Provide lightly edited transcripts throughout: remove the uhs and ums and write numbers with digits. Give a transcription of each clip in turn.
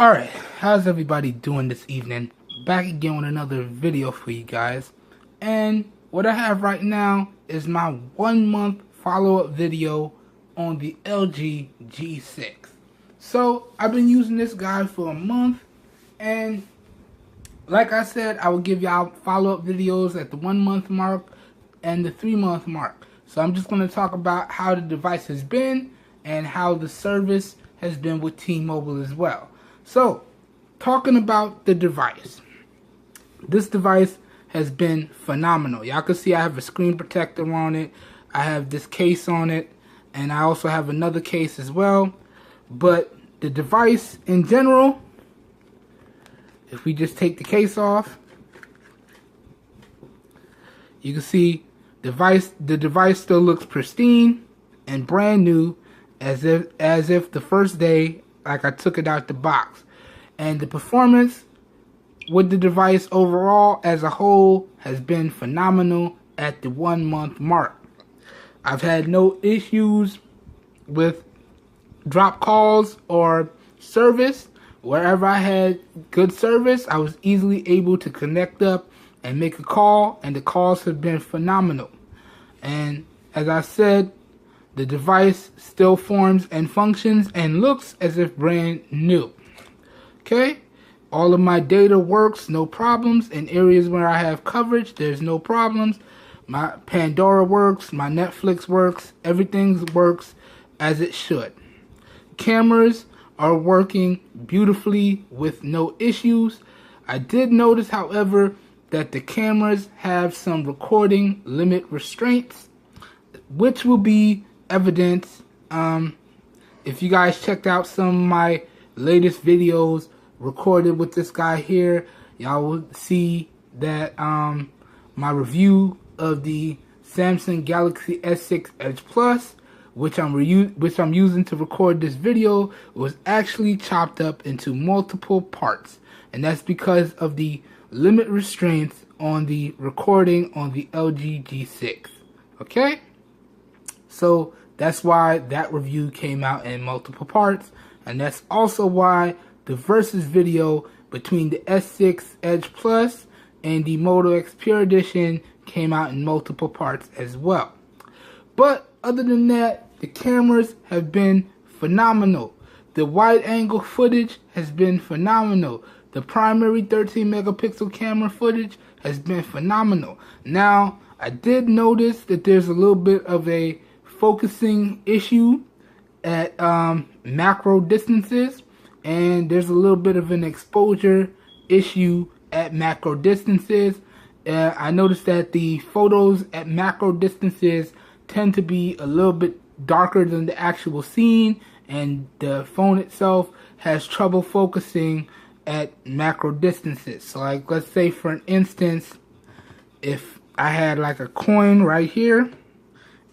Alright, how's everybody doing this evening? Back again with another video for you guys. And what I have right now is my 1 month follow-up video on the LG G6. So, I've been using this guy for a month, and like I said, I will give y'all follow-up videos at the 1 month mark and the 3 month mark. So I'm just going to talk about how the device has been and how the service has been with T-Mobile as well. So, talking about the device. This device has been phenomenal. Y'all can see I have a screen protector on it. I have this case on it. And I also have another case as well. But the device in general, if we just take the case off, you can see the device still looks pristine and brand new, as if the first day like I took it out the box. And the performance with the device overall as a whole has been phenomenal at the 1 month mark. I've had no issues with drop calls or service. Wherever I had good service, I was easily able to connect up and make a call, and the calls have been phenomenal. And as I said, the device still forms and functions and looks as if brand new. Okay, all of my data works, no problems. In areas where I have coverage, there's no problems. My Pandora works, my Netflix works, everything works as it should. Cameras are working beautifully with no issues. I did notice, however, that the cameras have some recording limit restraints, which will be evident if you guys checked out some of my latest videos recorded with this guy here. Y'all will see that my review of the Samsung Galaxy S6 Edge Plus, which I'm using to record this video, was actually chopped up into multiple parts, and that's because of the limit restraints on the recording on the LG G6. Okay, so that's why that review came out in multiple parts, and that's also why the versus video between the S6 Edge Plus and the Moto X Pure Edition came out in multiple parts as well. But other than that, the cameras have been phenomenal. The wide angle footage has been phenomenal. The primary 13 megapixel camera footage has been phenomenal. Now, I did notice that there's a little bit of a focusing issue at macro distances, and there's a little bit of an exposure issue at macro distances. I noticed that the photos at macro distances tend to be a little bit darker than the actual scene, and the phone itself has trouble focusing at macro distances. So like, let's say for an instance, if I had like a coin right here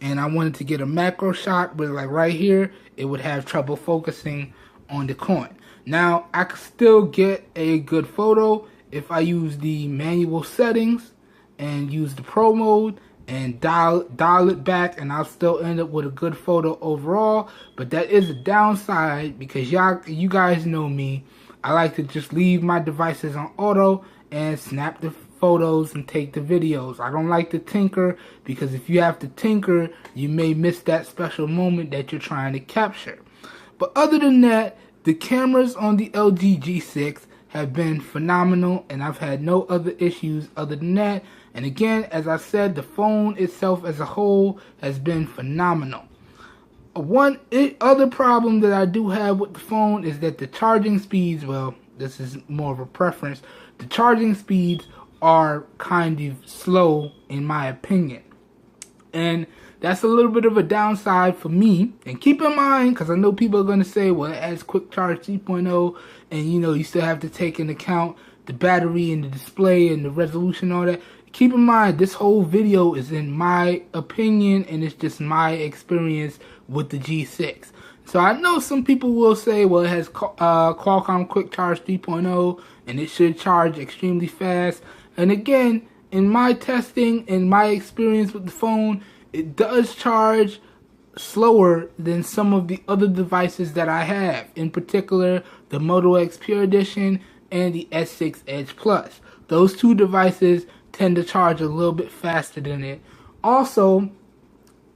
and I wanted to get a macro shot, but like right here, it would have trouble focusing on the coin. Now, I could still get a good photo if I use the manual settings and use the pro mode and dial it back, and I'll still end up with a good photo overall. But that is a downside, because you guys know me. I like to just leave my devices on auto and snap the photos and take the videos. I don't like to tinker, because if you have to tinker, you may miss that special moment that you're trying to capture. But other than that, the cameras on the LG G6 have been phenomenal, and I've had no other issues other than that. And again, as I said, the phone itself as a whole has been phenomenal. One other problem that I do have with the phone is that the charging speeds, well, this is more of a preference, the charging speeds are kind of slow in my opinion. And that's a little bit of a downside for me. And keep in mind, because I know people are going to say, well, it has Quick Charge 3.0, and you still have to take into account the battery and the display and the resolution and all that. Keep in mind, this whole video is in my opinion, and it's just my experience with the G6. So I know some people will say, well, it has Qualcomm Quick Charge 3.0, and it should charge extremely fast. And again, in my testing and my experience with the phone, it does charge slower than some of the other devices that I have, in particular the Moto X Pure Edition and the S6 Edge Plus. Those two devices tend to charge a little bit faster than it. Also,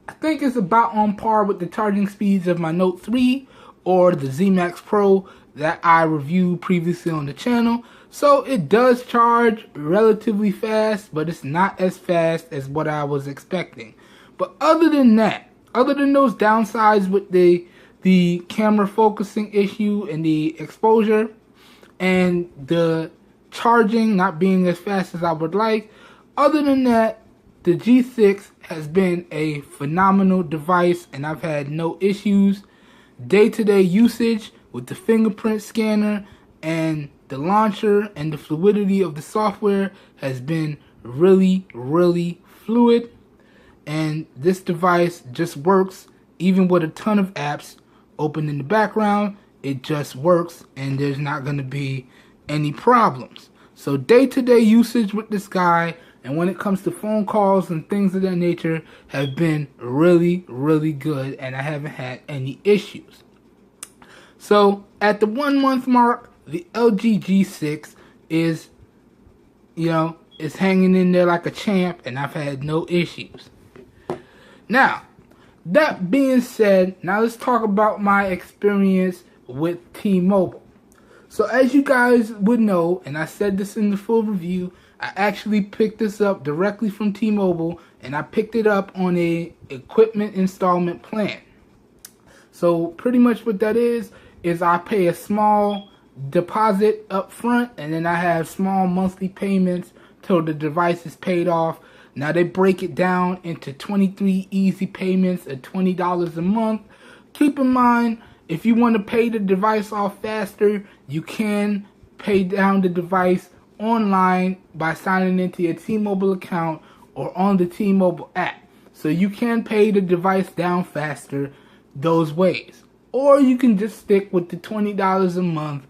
I think it's about on par with the charging speeds of my Note 3 or the Z Max Pro that I reviewed previously on the channel. So it does charge relatively fast, but it's not as fast as what I was expecting. But other than that, other than those downsides with the camera focusing issue and the exposure and the charging not being as fast as I would like, other than that, the G6 has been a phenomenal device and I've had no issues. Day-to-day usage with the fingerprint scanner and the launcher and the fluidity of the software has been really, really fluid. And this device just works even with a ton of apps open in the background. It just works and there's not going to be any problems. So day-to-day usage with this guy, and when it comes to phone calls and things of that nature, have been really, really good, and I haven't had any issues. So at the 1 month mark, the LG G6 is, is hanging in there like a champ, and I've had no issues. Now, that being said, now let's talk about my experience with T-Mobile. So as you guys would know, and I said this in the full review, I actually picked this up directly from T-Mobile, and I picked it up on a equipment installment plan. So pretty much what that is I pay a small deposit up front, and then I have small monthly payments till the device is paid off. Now they break it down into 23 easy payments at $20 a month. Keep in mind, if you want to pay the device off faster, you can pay down the device online by signing into your T-Mobile account or on the T-Mobile app. So you can pay the device down faster those ways. Or you can just stick with the $20 a month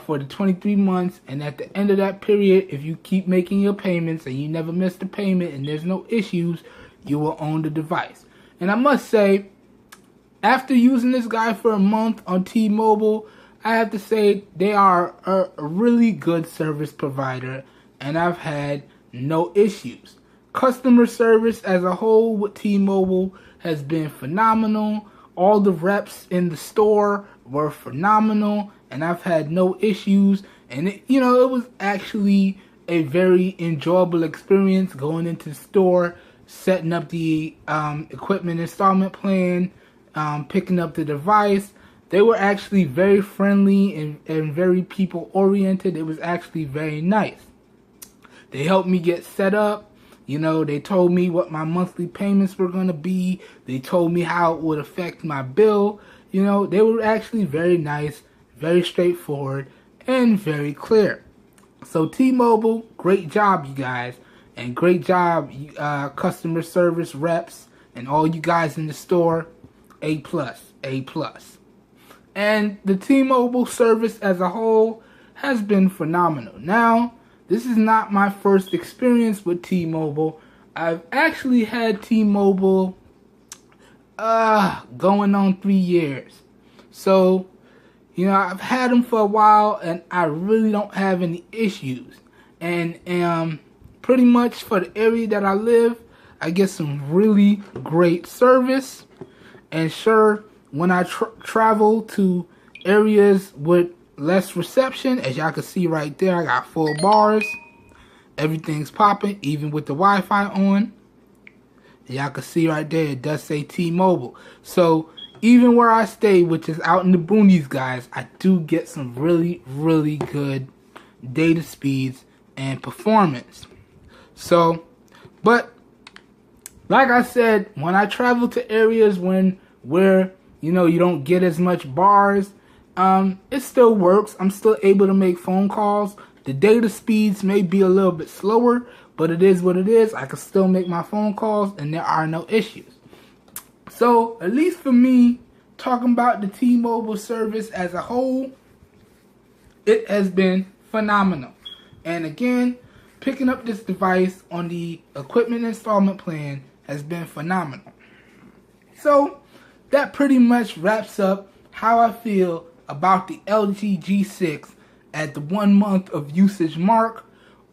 for the 23 months, and at the end of that period, if you keep making your payments and you never miss the payment and there's no issues, you will own the device. And I must say, after using this guy for a month on T-Mobile, I have to say they are a really good service provider, and I've had no issues. Customer service as a whole with T-Mobile has been phenomenal. All the reps in the store were phenomenal, and I've had no issues. And it was actually a very enjoyable experience going into the store, setting up the equipment installment plan, picking up the device. They were actually very friendly and very people oriented. It was actually very nice. They helped me get set up. They told me what my monthly payments were going to be. They told me how it would affect my bill. They were actually very nice, very straightforward, and very clear. So T-Mobile, great job, you guys. And great job, customer service reps and all you guys in the store. A+, A+. And the T-Mobile service as a whole has been phenomenal. Now, this is not my first experience with T-Mobile. I've actually had T-Mobile going on 3 years. So, I've had them for a while and I really don't have any issues. And pretty much for the area that I live, I get some really great service. And sure, when I travel to areas with less reception, as y'all can see right there, I got full bars. Everything's popping, even with the Wi-Fi on. Y'all can see right there, it does say T-Mobile. So even where I stay, which is out in the boonies, guys, I do get some really, really good data speeds and performance. So, but like I said, when I travel to areas where you don't get as much bars, it still works. I'm still able to make phone calls. The data speeds may be a little bit slower, but it is what it is. I can still make my phone calls and there are no issues. So, at least for me, talking about the T-Mobile service as a whole, it has been phenomenal. And again, picking up this device on the equipment installment plan has been phenomenal. So, that pretty much wraps up how I feel about the LG G6 at the 1 month of usage mark.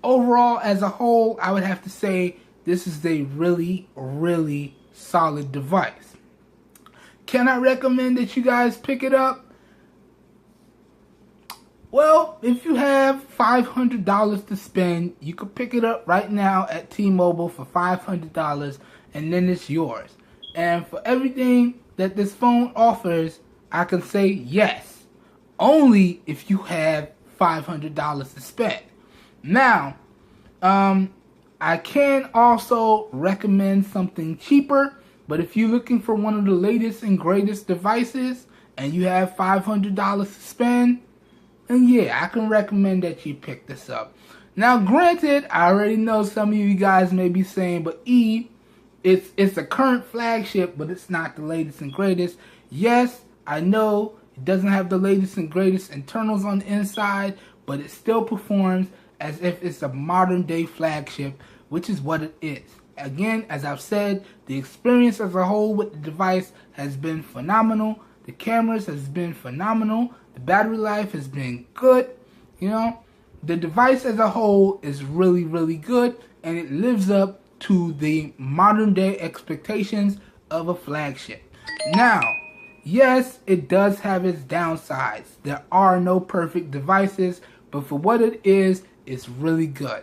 Overall, as a whole, I would have to say this is a really, really solid device. Can I recommend that you guys pick it up? Well, if you have $500 to spend, you could pick it up right now at T-Mobile for $500, and then it's yours. And for everything that this phone offers, I can say yes, only if you have $500 to spend. Now, I can also recommend something cheaper, but if you're looking for one of the latest and greatest devices and you have $500 to spend, then yeah, I can recommend that you pick this up. Now, granted, I already know some of you guys may be saying, but it's a current flagship, but it's not the latest and greatest. Yes, I know it doesn't have the latest and greatest internals on the inside, but it still performs as if it's a modern day flagship, which is what it is. Again, as I've said, the experience as a whole with the device has been phenomenal. The cameras has been phenomenal. The battery life has been good. You know, the device as a whole is really, really good, and it lives up to the modern day expectations of a flagship. Now, yes, it does have its downsides. There are no perfect devices, but for what it is, it's really good.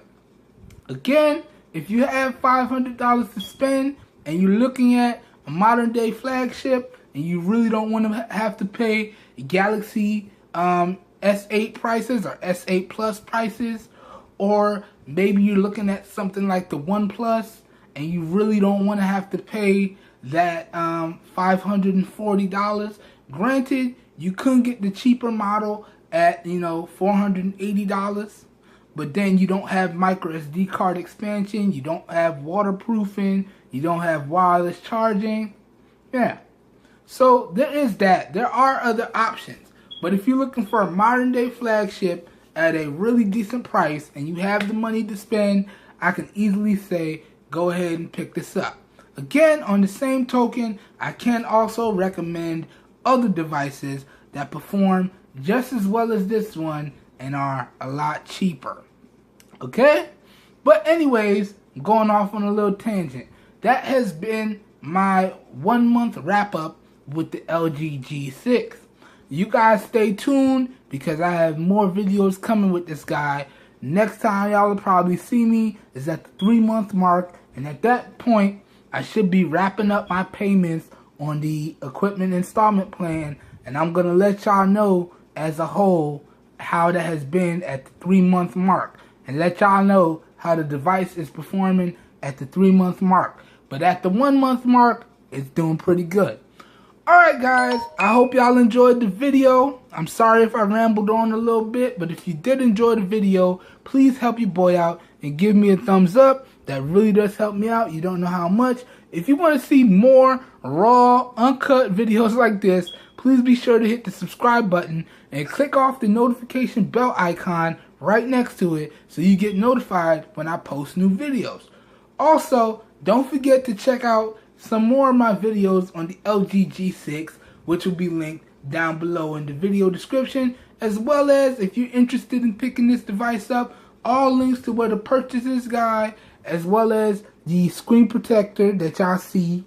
Again, if you have $500 to spend and you're looking at a modern day flagship and you really don't want to have to pay Galaxy S8 prices or S8 Plus prices, or maybe you're looking at something like the OnePlus and you really don't want to have to pay that $540. Granted, you could get the cheaper model at, $480, but then you don't have microSD card expansion, you don't have waterproofing, you don't have wireless charging. Yeah, so there is that. There are other options, but if you're looking for a modern day flagship at a really decent price and you have the money to spend, I can easily say go ahead and pick this up. Again, on the same token, I can also recommend other devices that perform just as well as this one and are a lot cheaper. Okay? But anyways, going off on a little tangent. That has been my 1 month wrap up with the LG G6. You guys stay tuned because I have more videos coming with this guy. Next time y'all will probably see me is at the 3 month mark, and at that point I should be wrapping up my payments on the equipment installment plan, and I'm gonna let y'all know as a whole how that has been at the 3 month mark, and let y'all know how the device is performing at the 3 month mark. But at the 1 month mark, it's doing pretty good. Alright guys, I hope y'all enjoyed the video. I'm sorry if I rambled on a little bit, but if you did enjoy the video, please help your boy out and give me a thumbs up. That really does help me out. You don't know how much. If you want to see more raw, uncut videos like this, please be sure to hit the subscribe button and click off the notification bell icon right next to it so you get notified when I post new videos. Also, don't forget to check out some more of my videos on the LG G6, which will be linked down below in the video description, as well as if you're interested in picking this device up, all links to where to purchase this guy, as well as the screen protector that y'all see,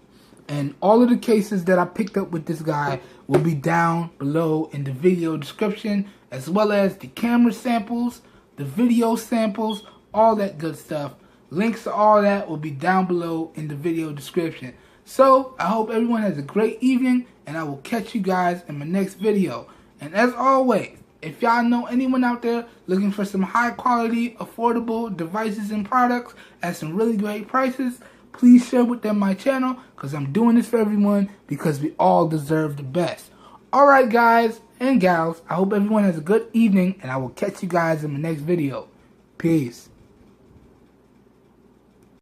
and all of the cases that I picked up with this guy will be down below in the video description, as well as the camera samples, the video samples, all that good stuff. Links to all that will be down below in the video description. So, I hope everyone has a great evening, and I will catch you guys in my next video. And as always, if y'all know anyone out there looking for some high quality, affordable devices and products at some really great prices, please share with them my channel, because I'm doing this for everyone because we all deserve the best. Alright guys and gals, I hope everyone has a good evening, and I will catch you guys in my next video. Peace.